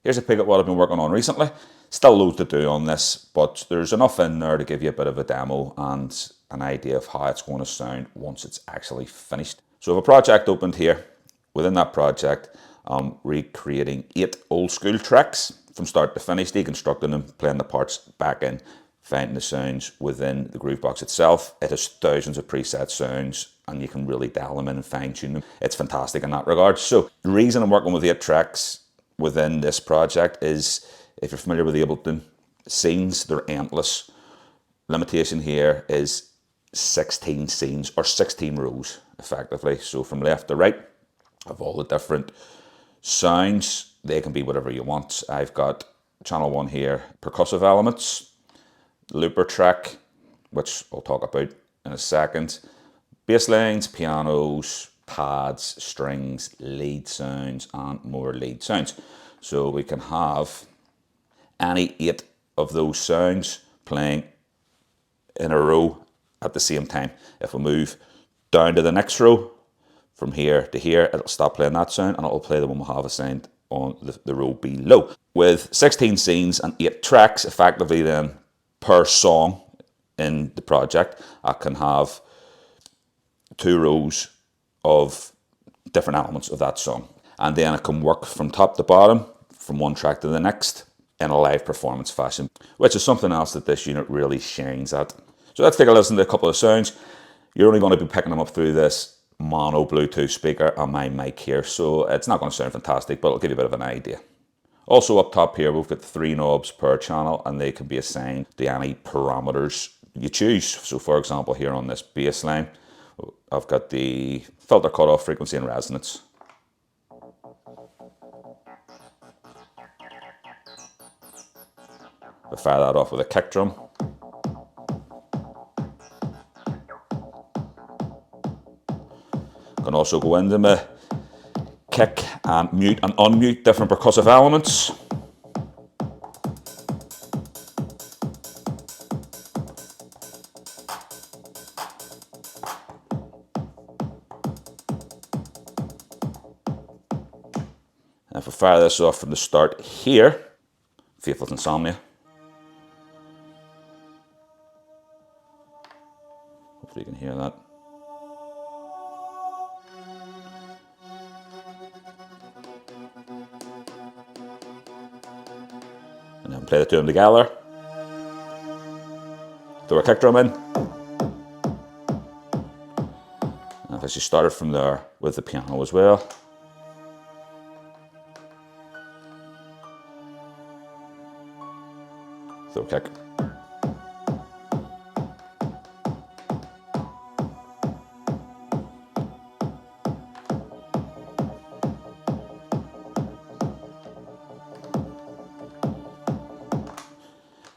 here's a peek at what I've been working on recently. Still loads to do on this, but there's enough in there to give you a bit of a demo and an idea of how it's going to sound once it's actually finished. So I have a project opened here. Within that project, I'm recreating 8 old school tracks from start to finish, deconstructing them, playing the parts back in, finding the sounds within the Groovebox itself. It has thousands of preset sounds and you can really dial them in and fine tune them. It's fantastic in that regard. So the reason I'm working with 8 tracks within this project is, if you're familiar with the Ableton scenes, they're endless. Limitation here is 16 scenes, or 16 rows, effectively. So from left to right, of all the different sounds, they can be whatever you want. I've got channel 1 here, percussive elements, looper track, which I'll talk about in a second, bass lines, pianos, pads, strings, lead sounds, and more lead sounds. So we can have any 8 of those sounds playing in a row at the same time. If we move down to the next row, from here to here, it'll stop playing that sound and it'll play the one we have assigned on the row below. With 16 scenes and 8 tracks, effectively then per song in the project, I can have 2 rows of different elements of that song. And then I can work from top to bottom, from one track to the next, in a live performance fashion, which is something else that this unit really shines at. So let's take a listen to a couple of sounds. You're only going to be picking them up through this mono Bluetooth speaker on my mic here, so it's not going to sound fantastic, but it'll give you a bit of an idea. Also up top here, we've got 3 knobs per channel, and they can be assigned to any parameters you choose. So for example, here on this bass line, I've got the filter cutoff, frequency and resonance. I fire that off with a kick drum. Can also go into my kick and mute and unmute different percussive elements. And if I fire this off from the start here, Faithful Insomnia. Hopefully you can hear that. And then play the 2 of them together. Throw a kick drum in. And I've actually started from there with the piano as well. Throw a kick.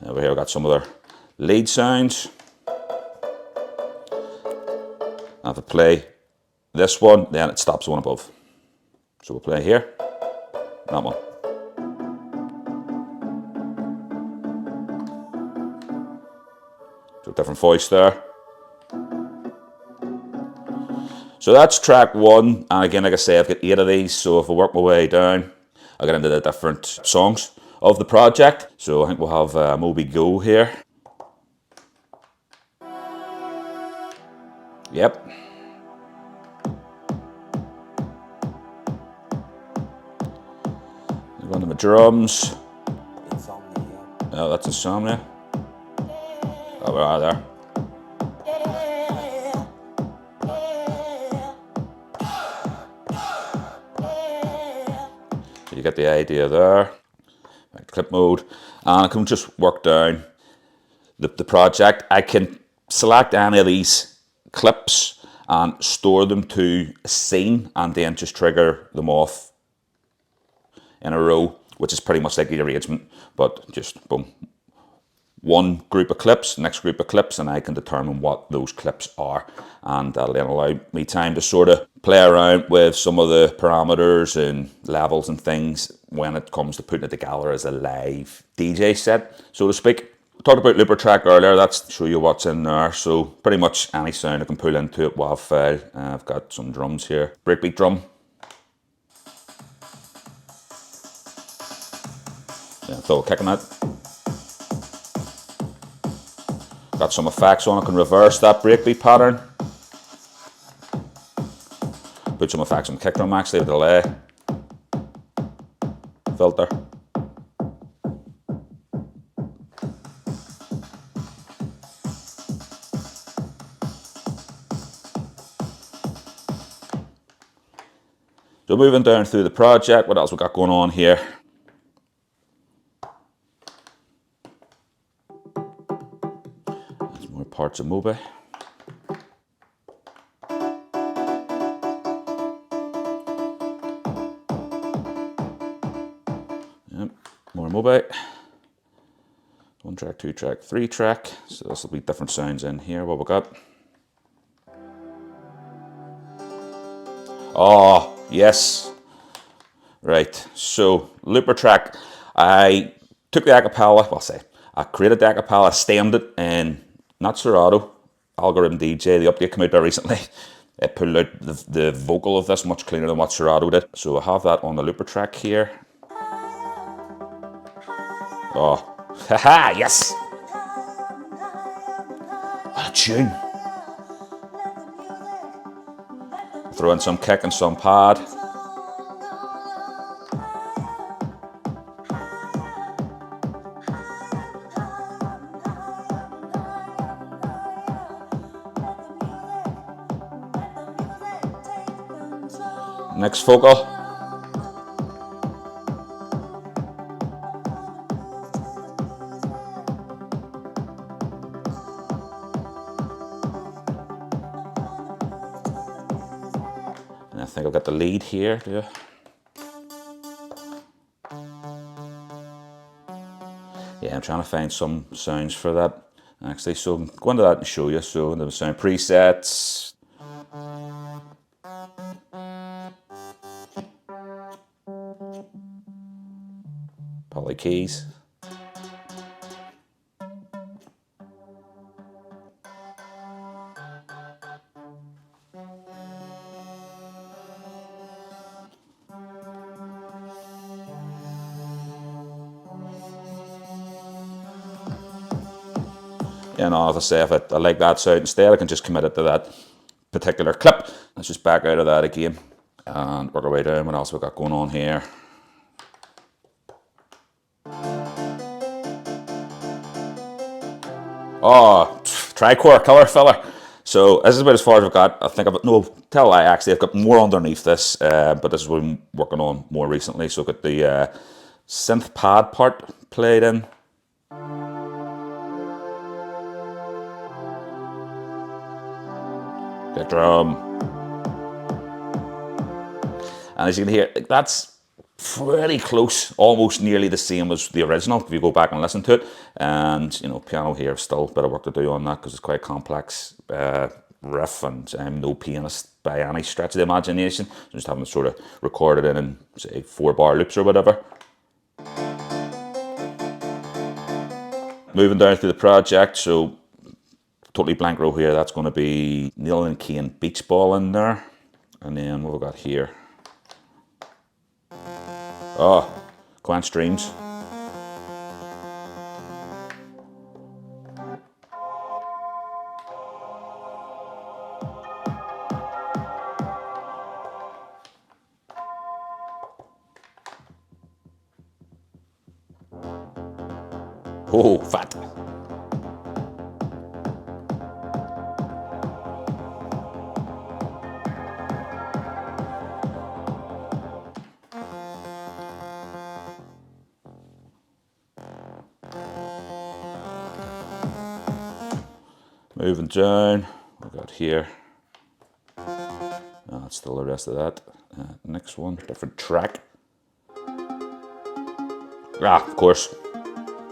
Over here I've got some other lead sounds. And if I play this one, then it stops the one above. So we'll play here, that one. So different voice there. So that's track 1, and again, like I say, I've got 8 of these, so if I work my way down, I'll get into the different songs of the project. So I think we'll have Moby Go here. Yep. I'm going to my drums. Insomnia. Oh, that's Insomnia. Oh, we are there. So you get the idea there. Clip mode, and I can just work down the project. I can select any of these clips and store them to a scene and then just trigger them off in a row, which is pretty much like the arrangement, but just boom. One group of clips, next group of clips, and I can determine what those clips are, and that'll then allow me time to sort of play around with some of the parameters and levels and things when it comes to putting it together as a live DJ set, so to speak. We talked about looper track earlier. That's to show you what's in there. So pretty much any sound I can pull into it WAV file. I've got some drums here, breakbeat drum. Then throw a kick on it. Got some effects on, I can reverse that breakbeat pattern. Put some effects on the kick drum actually, delay, filter. So moving down through the project, what else we got going on here? There's more parts of Moby. Yep, more Moby. 1 track, 2 track, 3 track. So this will be different sounds in here. What we got? Oh, yes. Right, so looper track. I took the acapella, I created the acapella, stemmed it in, not Serato, Algorithm DJ, the update came out there recently. It pulled out the vocal of this much cleaner than what Serato did. So I have that on the looper track here. Oh, haha, yes! What a tune. Throw in some kick and some pad. Next vocal. And I think I've got the lead here, do you? Yeah, I'm trying to find some sounds for that actually, so I'm going to that and show you. So the sound presets. Poly keys. You know, as I say, if I like that sound instead, I can just commit it to that particular clip. Let's just back out of that again and work our way down. What else we got going on here? Oh, tricore, color filler. So this is about as far as I've got. I think I've I've got more underneath this, but this is what I'm working on more recently. So I've got the synth pad part played in. The drum. And as you can hear, that's pretty close, almost nearly the same as the original if you go back and listen to it. And you know, piano here, still a bit of work to do on that because it's quite a complex riff, and I'm no pianist by any stretch of the imagination. So just having to sort of record it in say 4-bar loops or whatever. Moving down through the project, so totally blank row here, that's going to be Neil and Kane Beach Ball in there. And then what have we got here? Oh, Quant Streams. Oh, fat. Moving down, we've got here. That's still the rest of that. Next one, different track. Of course,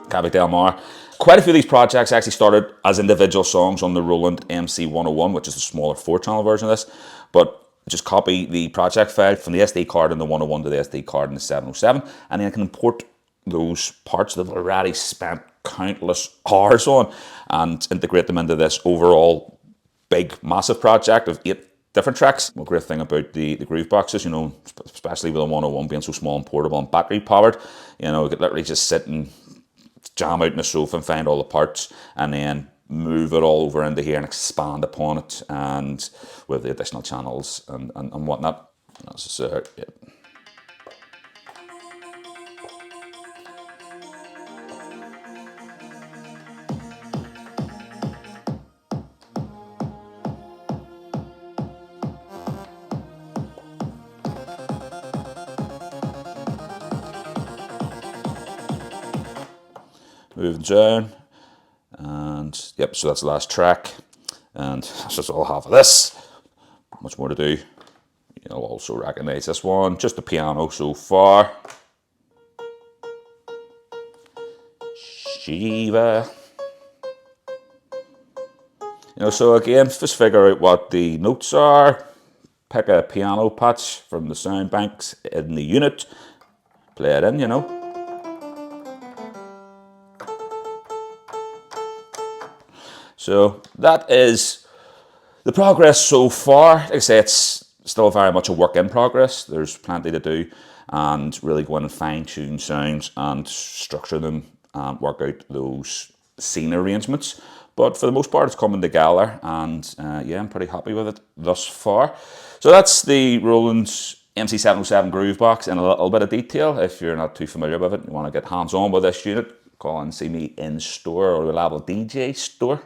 Cabby Del Mar. Quite a few of these projects actually started as individual songs on the Roland MC-101, which is a smaller 4-channel version of this. But just copy the project file from the SD card in the 101 to the SD card in the 707, and then I can import those parts that I've already spent countless hours on and integrate them into this overall big, massive project of 8 different tracks. The great thing about the groove boxes, you know, especially with the 101 being so small and portable and battery powered, you know, you could literally just sit and jam out in the sofa and find all the parts and then move it all over into here and expand upon it, and with the additional channels and whatnot. That's yeah. Moving down, and yep, so that's the last track, and that's just all half of this. Much more to do. You'll also recognise this one, just the piano so far. Shiva. You know, so again, just figure out what the notes are, pick a piano patch from the sound banks in the unit, play it in, you know. So that is the progress so far. Like I say, it's still very much a work in progress. There's plenty to do, and really go in and fine tune sounds and structure them and work out those scene arrangements. But for the most part, it's coming together, and yeah, I'm pretty happy with it thus far. So that's the Roland MC-707 Groovebox in a little bit of detail. If you're not too familiar with it, you want to get hands-on with this unit, call and see me in store or AudioLevel DJ store.